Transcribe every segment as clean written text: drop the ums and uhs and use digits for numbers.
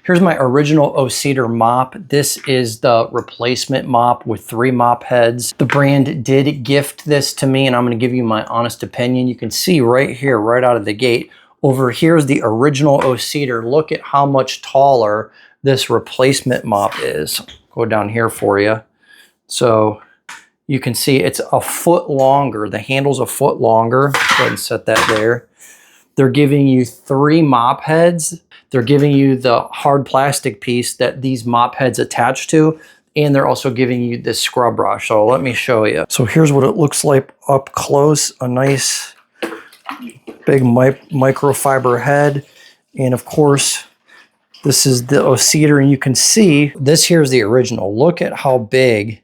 Here's my original O Cedar mop. This is the replacement mop with 3 mop heads. The brand did gift this to me, and I'm going to give you my honest opinion. You can see right here, right out of the gate, over here is the original O Cedar. Look at how much taller this replacement mop is. Go down here for you. So you can see it's a foot longer. The handle's a foot longer. Go ahead and set that there. They're giving you 3 mop heads. They're giving you the hard plastic piece that these mop heads attach to, and they're also giving you this scrub brush. So let me show you. So here's what it looks like up close. A nice big microfiber head. And of course, this is the O Cedar, and you can see this here's the original. Look at how big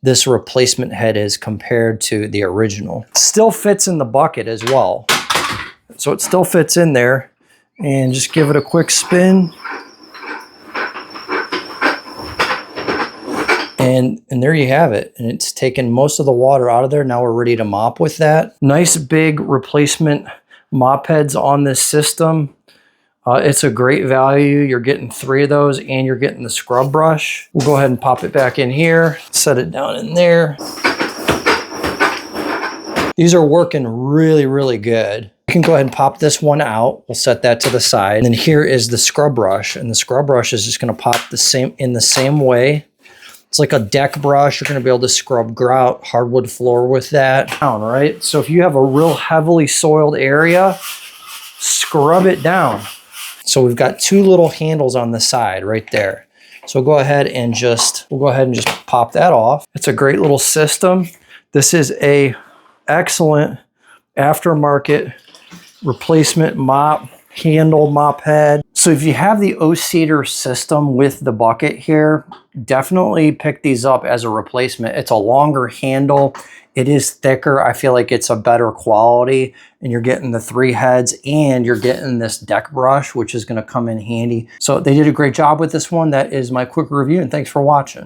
this replacement head is compared to the original. Still fits in the bucket as well. So it still fits in there. And just give it a quick spin. And there you have it. And it's taken most of the water out of there. Now we're ready to mop with that. Nice big replacement mop heads on this system. It's a great value. You're getting 3 of those and you're getting the scrub brush. We'll go ahead and pop it back in here. Set it down in there. These are working really, really good. You can go ahead and pop this one out. We'll set that to the side. And then here is the scrub brush. And the scrub brush is just going to pop in the same way. It's like a deck brush. You're going to be able to scrub grout, hardwood floor with that. Down, right? So if you have a real heavily soiled area, scrub it down. So we've got 2 little handles on the side right there. So we'll go ahead and just pop that off. It's a great little system. This is a excellent aftermarket replacement mop handle mop head. So if you have the O Cedar system with the bucket here, definitely pick these up as a replacement. It's a longer handle. It is thicker. I feel like it's a better quality, and you're getting the 3 heads and you're getting this deck brush, which is going to come in handy. So they did a great job with this one. That is my quick review, and thanks for watching.